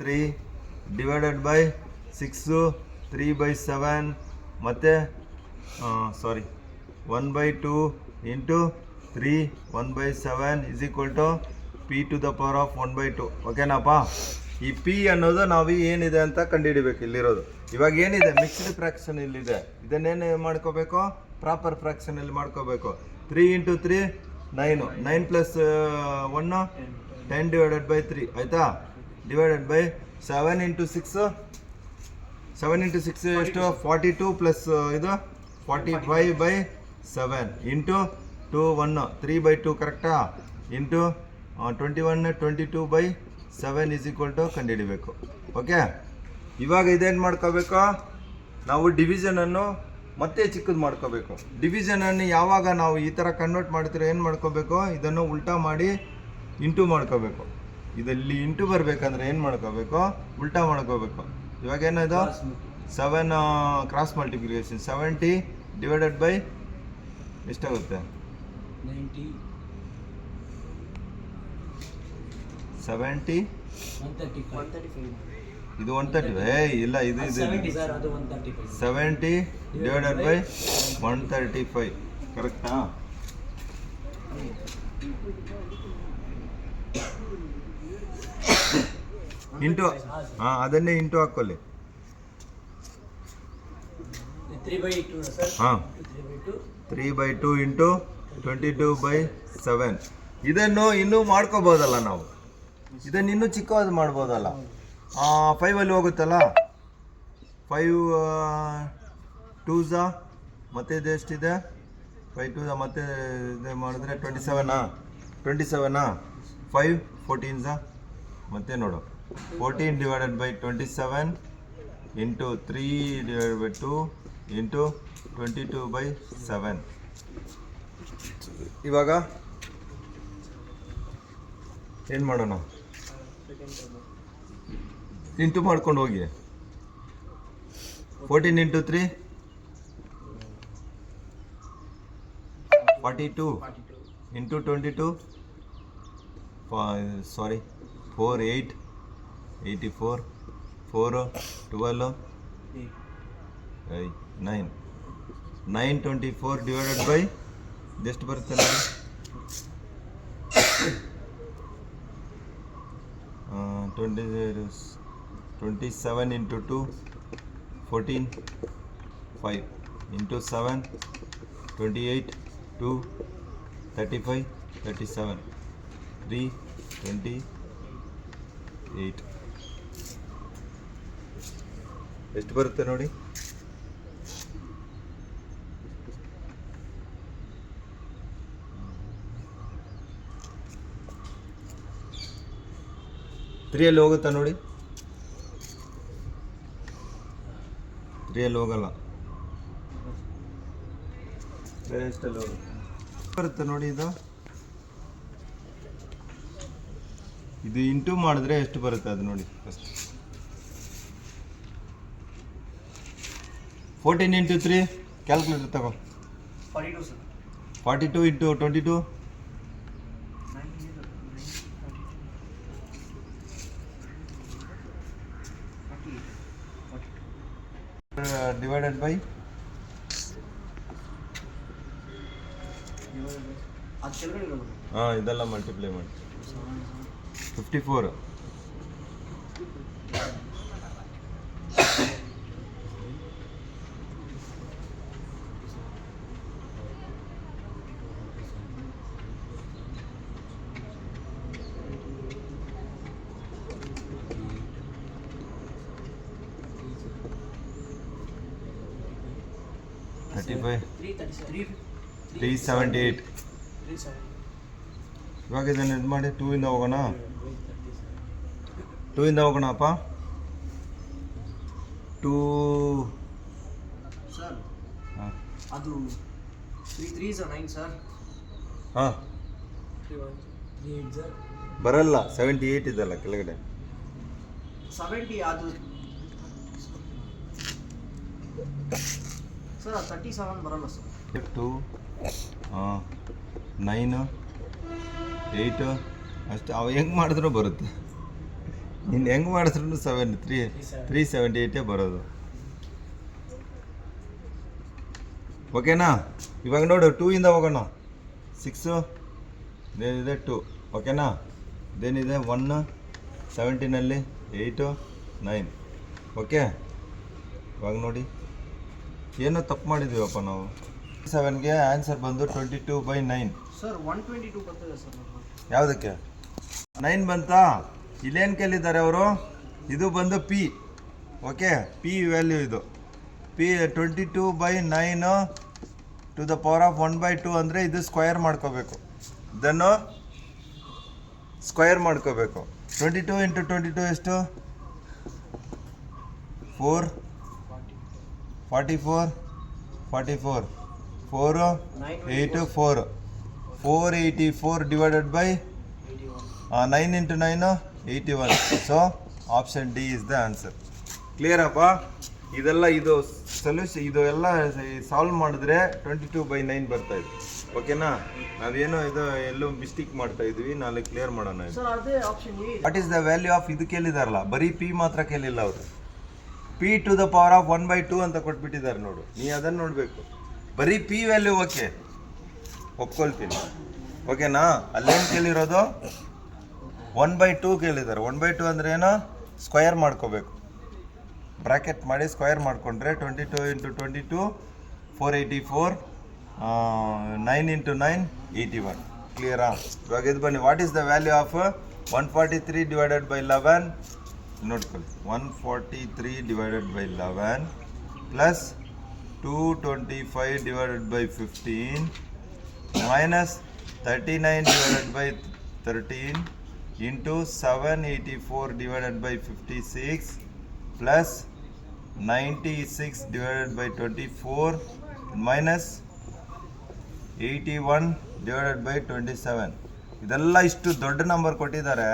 3 divided by 6 3/7 ಮತ್ತೆ ಸಾರಿ 1/2 into 3 1/7 is equal to p to the power of 1/2. ಓಕೆನಪ್ಪ. ಈ P ಅನ್ನೋದು ನಾವು ಏನಿದೆ ಅಂತ ಕಂಡುಹಿಡಿಬೇಕು. ಇಲ್ಲಿರೋದು ಇವಾಗ ಏನಿದೆ ಮಿಕ್ಸ್ಡ್ ಫ್ರಾಕ್ಷನ್ ಇಲ್ಲಿದೆ, ಇದನ್ನೇನು ಮಾಡ್ಕೋಬೇಕು, ಪ್ರಾಪರ್ ಫ್ರಾಕ್ಷನಲ್ಲಿ ಮಾಡ್ಕೋಬೇಕು. 3 into 3 9 9 plus 1 10 divided by 3 ಆಯಿತಾ, ಡಿವೈಡೆಡ್ ಬೈ 7 into 6 7 into 6 ಎಷ್ಟು 42 ಪ್ಲಸ್ ಇದು 45/7 ಇಂಟು 2 1 3/2 ಕರೆಕ್ಟಾ, ಇಂಟು 21 22/7 ಈಸ್ ಈಕ್ವಲ್ ಟು ಕಂಡುಹಿಡಿಬೇಕು. ಓಕೆ, ಇವಾಗ ಇದೇನು ಮಾಡ್ಕೋಬೇಕು ನಾವು, ಡಿವಿಷನನ್ನು ಮತ್ತೆ ಚಿಕ್ಕದು ಮಾಡ್ಕೋಬೇಕು. ಡಿವಿಷನನ್ನು ಯಾವಾಗ ನಾವು ಈ ಥರ ಕನ್ವರ್ಟ್ ಮಾಡ್ತೀರೋ ಏನು ಮಾಡ್ಕೋಬೇಕು, ಇದನ್ನು ಉಲ್ಟಾ ಮಾಡಿ ಇಂಟು ಮಾಡ್ಕೋಬೇಕು. ಇದಲ್ಲಿ ಇಂಟು ಬರಬೇಕಂದ್ರೆ ಏನು ಮಾಡ್ಕೋಬೇಕು, ಉಲ್ಟಾ ಮಾಡ್ಕೋಬೇಕು. ಇವಾಗ ಏನದು 7 ಕ್ರಾಸ್ ಮಲ್ಟಿಪ್ಲಿಕೇಶನ್ 70 ಡಿವೈಡೆಡ್ ಬೈ ಎಷ್ಟಾಗುತ್ತೆ 70 ಇದು 135 ಇಲ್ಲ ಇದು 70 ಡಿವೈಡೆಡ್ ಬೈ 135 ಕರೆಕ್ಟಾ. ಇಂಟು ಅದನ್ನೇ ಇಂಟು ಹಾಕೊಳ್ಳಿ. 3/2 ಇಂಟು 22/7. ಇದನ್ನು ಇನ್ನೂ ಮಾಡ್ಕೋಬೋದಲ್ಲ ನಾವು, ಇದನ್ನು ಇನ್ನೂ ಚಿಕ್ಕದು ಮಾಡ್ಬೋದಲ್ಲ. 5 ಹೋಗುತ್ತಲ್ಲ, 5 2s ಮತ್ತೆ ಇದು ಎಷ್ಟಿದೆ 5 2s ಮತ್ತೆ ಇದು ಮಾಡಿದ್ರೆ 27 5 14s ಮತ್ತೆ ನೋಡು 14 divided by 27 into 3 divided by 2 into 22/7. ಇವಾಗ ಏನು ಮಾಡೋಣ, ಇಂಟು ಮಾಡ್ಕೊಂಡು ಹೋಗಿ 14 into 3 42 into 22 sorry 4 8 84 4 12 9 924 divided by ಎಷ್ಟು ಬರುತ್ತೆ ನೋಡಿ 27 into 2 14 5 into 7 28 2 35 37 3 28 ಎಷ್ಟು ಬರುತ್ತೆ ನೋಡಿ. ತ್ರೀಯಲ್ಲಿ ಹೋಗುತ್ತಾ ನೋಡಿ, 3 ಹೋಗಲ್ಲ, ಬೇರೆ ಎಷ್ಟಲ್ಲಿ ಹೋಗುತ್ತೆ ಬರುತ್ತೆ ನೋಡಿ. ಇದು ಇಂಟು ಮಾಡಿದ್ರೆ ಎಷ್ಟು ಬರುತ್ತೆ ಅದು ನೋಡಿ ಫಸ್ಟ್. 14 into 3 ಕ್ಯಾಲ್ಕುಲೇಟರ್ ತಗೋ. 42 into 22 ಡಿವೈಡೆಡ್ ಬೈ ಇದೆಲ್ಲ ಮಲ್ಟಿಪ್ಲೈ ಮಾಡಿ 54 35 378. ಇವಾಗ ಇದನ್ನು ಇದು ಮಾಡಿ 2 ಇಂದ ಹೋಗೋಣ, 2 ಇಂದ ಹೋಗೋಣಪ್ಪ. 2 ಸರ್ ಅದು 3 3s 9 ಸರ್. ಹಾಂ ಬರಲ್ಲ, 78 ಇದಲ್ಲ ಕೆಳಗಡೆ 70 ಅದು ಸರ್ 37 ಬರಲ್ಲ ಸರ್. 2 9 8 ಅಷ್ಟು ಅವು ಹೆಂಗೆ ಮಾಡಿದ್ರೂ ಬರುತ್ತೆ. ಇನ್ನು ಹೆಂಗೆ ಮಾಡಿದ್ರು 378 ಬರೋದು. ಓಕೆನಾ? ಇವಾಗ ನೋಡು 2 ಇಂದ ಹೋಗೋಣ. 6 ಇದೇನಿದೆ 2. ಓಕೆನಾ? ಇದೇನಿದೆ 1 17 8 9. ಓಕೆ, ಇವಾಗ ನೋಡಿ ಏನೋ ತಪ್ಪು ಮಾಡಿದ್ದೀವಪ್ಪ ನಾವು. 7ಗೆ ಆನ್ಸರ್ ಬಂದು 22/9. ಸರ್ 122 ಬರ್ತದೆ ಸರ್. ಯಾವುದಕ್ಕೆ 9 ಬಂತಾ? ಇಲ್ಲೇನು ಕೇಳಿದ್ದಾರೆ ಅವರು? ಇದು ಬಂದು ಪಿ. ಓಕೆ, ಪಿ ವ್ಯಾಲ್ಯೂ ಇದು. P 22/9 to the power of 1/2 ಅಂದರೆ ಇದು ಸ್ಕ್ವಯರ್ ಮಾಡ್ಕೋಬೇಕು. ಇದನ್ನು ಸ್ಕ್ವಯರ್ ಮಾಡ್ಕೋಬೇಕು. 22 ಇಂಟು 22 ಎಷ್ಟು? 4 44 44 4 8 4 484 divided by 9 into 9 81. So option D is the answer. ಕ್ಲಿಯರಪ್ಪ? ಇದೆಲ್ಲ ಇದು ಸೊಲ್ಯೂಷನ್, ಇದು ಎಲ್ಲ ಸಾಲ್ವ್ ಮಾಡಿದ್ರೆ 22/9 ಬರ್ತಾ ಇದೆ. ಓಕೆನಾ? ನಾವೇನೋ ಇದು ಎಲ್ಲೋ ಮಿಸ್ಟೇಕ್ ಮಾಡ್ತಾ ಇದ್ವಿ, ನಾಳೆ ಕ್ಲಿಯರ್ ಮಾಡೋಣ. ಸರ್ ಅದೇ option A. What is the value of ಇದು ಕೇಳಿದಾರಲ್ಲ, ಬರೀ ಪಿ ಮಾತ್ರ ಕೇಳಿಲ್ಲ ಅವರು. P to the power of 1/2 ಅಂತ ಕೊಟ್ಬಿಟ್ಟಿದ್ದಾರೆ ನೋಡು, ನೀ ಅದನ್ನು ನೋಡಬೇಕು. ಬರೀ ಪಿ ವ್ಯಾಲ್ಯೂ ಓಕೆ, ಒಪ್ಕೊಳ್ತೀನಿ. ಓಕೆನಾ? ಅಲ್ಲೇನು ಕೇಳಿರೋದು 1/2 ಕೇಳಿದ್ದಾರೆ. 1/2 ಅಂದರೆ ಏನೋ ಸ್ಕ್ವಯರ್ ಮಾಡ್ಕೋಬೇಕು. ಬ್ರ್ಯಾಕೆಟ್ ಮಾಡಿ ಸ್ಕ್ವಯರ್ ಮಾಡಿಕೊಂಡ್ರೆ 22 ಇಂಟು 22 484 9 ಇಂಟು 9 81. ಕ್ಲಿಯರಾ? ಇವಾಗ ಇದು ಬನ್ನಿ. What is the value of 143 divided by 11? ನೋಡ್ಕೊಳ್ಳಿ, 143 divided by 11 plus 225 divided by 15 minus 39 divided by 13 into 784 divided by 56 plus 96 divided by 24 minus 81 divided by 27. ಇದೆಲ್ಲ ಇಷ್ಟು ದೊಡ್ಡ ನಂಬರ್ ಕೊಟ್ಟಿದ್ದಾರೆ.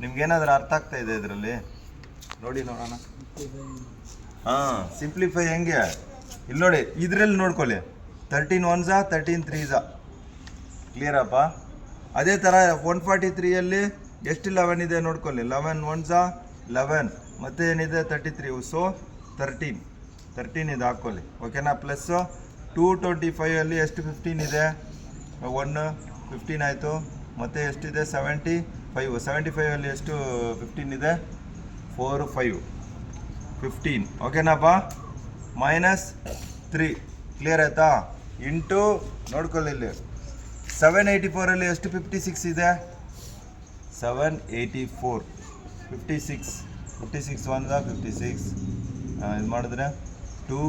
ನಿಮ್ಗೇನಾದ್ರೂ ಅರ್ಥ ಆಗ್ತಾ ಇದೆ ಇದರಲ್ಲಿ? ನೋಡಿ ನೋಡೋಣ. ಹಾಂ, ಸಿಂಪ್ಲಿಫೈ ಹೆಂಗೆ ಇಲ್ಲಿ ನೋಡಿ, ಇದರಲ್ಲಿ ನೋಡ್ಕೊಳ್ಳಿ. 13 1s 13 3s. ಕ್ಲಿಯರಪ್ಪ? ಅದೇ ಥರ 143ಯಲ್ಲಿ ಎಷ್ಟು 11 ಇದೆ ನೋಡ್ಕೊಳ್ಳಿ. 11 1s 11 ಮತ್ತೆ ಏನಿದೆ 33. ಸೊ 13 ಇದು ಹಾಕ್ಕೊಳ್ಳಿ. ಓಕೆನಾ? ಪ್ಲಸ್ಸು 225ಅಲ್ಲಿ ಎಷ್ಟು 15 ಇದೆ? 1 15 ಆಯಿತು. ಮತ್ತು ಎಷ್ಟಿದೆ? 75ಅಲ್ಲಿ ಎಷ್ಟು 15 ಇದೆ? 4 5 15. ಓಕೆನಾಪ್ಪ? ಮೈನಸ್ 3. ಕ್ಲಿಯರ್ ಆಯಿತಾ? ಇಂಟು ನೋಡ್ಕೊಳ್ಳಿ ಇಲ್ಲಿ 784ಅಲ್ಲಿ ಎಷ್ಟು 56 ಇದೆ? 784 56 1 56. ಇದು ಮಾಡಿದ್ರೆ 2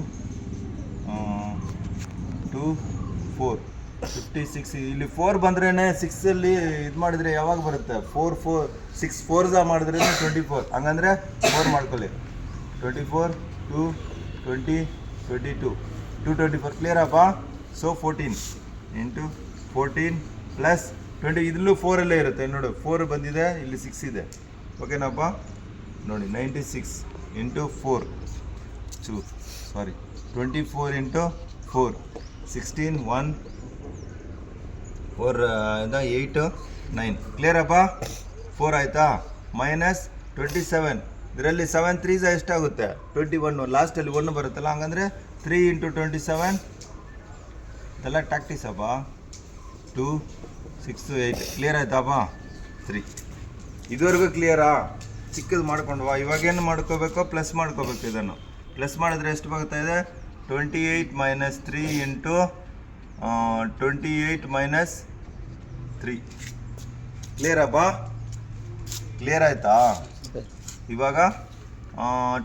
4 56. ಇಲ್ಲಿ 4 ಬಂದ್ರೇ 6ಅಲ್ಲಿ ಇದು ಮಾಡಿದರೆ ಯಾವಾಗ ಬರುತ್ತೆ? 4 4 6 4s ಮಾಡಿದ್ರೇ 24. ಹಂಗಂದರೆ 4 ಮಾಡ್ಕೊಳ್ಳಿ. 24 2 20 22 224. ಕ್ಲಿಯರಪ್ಪ? So 14 into 14 plus 20. ಇದರಲ್ಲೂ 4ಅಲ್ಲೇ ಇರುತ್ತೆ ನೋಡು. 4 ಬಂದಿದೆ, ಇಲ್ಲಿ 6 ಇದೆ. ಓಕೆನಪ್ಪ? ನೋಡಿ 96 ಇಂಟು 4 24 ಇಂಟು 4 16 1 4 8 9. ಕ್ಲಿಯರಪ್ಪ? 4 ಆಯಿತಾ? ಮೈನಸ್ 27. ಇದರಲ್ಲಿ 7 3s ಎಷ್ಟಾಗುತ್ತೆ? 21. ಲಾಸ್ಟಲ್ಲಿ 1 ಬರುತ್ತಲ್ಲ, ಹಂಗಂದರೆ 3 ಇಂಟು 27. ಇದೆಲ್ಲ ಟ್ಯಾಕ್ಟಿಸಪ್ಪ. 2 6 8. ಕ್ಲಿಯರ್ ಆಯ್ತಾಪ್ಪ? 3. ಇದುವರೆಗೂ ಕ್ಲಿಯರಾ? ಚಿಕ್ಕದು ಮಾಡ್ಕೊಂಡ್ವಾ? ಇವಾಗೇನು ಮಾಡ್ಕೋಬೇಕು? ಪ್ಲಸ್ ಮಾಡ್ಕೋಬೇಕು. ಇದನ್ನು ಪ್ಲಸ್ ಮಾಡಿದ್ರೆ ಎಷ್ಟು ಬರ್ತಾ ಇದೆ? 28 ಮೈನಸ್ 3 ಇಂಟು 28 ಮೈನಸ್ 3. ಕ್ಲಿಯರಪ್ಪ? ಕ್ಲಿಯರ್ ಆಯಿತಾ? ಇವಾಗ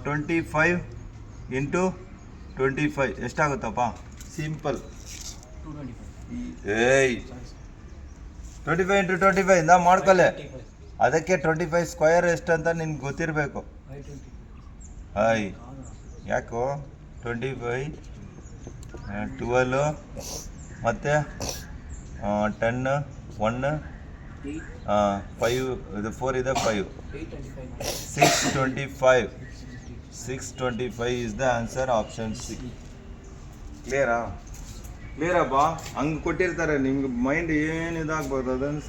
25 ಇಂಟು 25 ಎಷ್ಟಾಗುತ್ತಪ್ಪ? ಸಿಂಪಲ್. 25 ಇಂಟು 25 ಇಂದ ಮಾಡ್ಕೊಳ್ಳೆ. ಅದಕ್ಕೆ 25 ಸ್ಕ್ವಯರ್ ಎಷ್ಟು ಅಂತ ನಿನ್ಗೆ ಗೊತ್ತಿರಬೇಕು. ಯಾಕೋ 25 12 ಮತ್ತು 10 1 5 ಇದು 4 ಇದೆ 5 625 is the answer. Option C. ಕ್ಲಿಯರಾ? ಕ್ಲಿಯರಪ್ಪ? ಹಂಗೆ ಕೊಟ್ಟಿರ್ತಾರೆ ನಿಮ್ಗೆ ಮೈಂಡ್ ಏನು ಇದಾಗ್ಬೋದು ಅದನ್ನು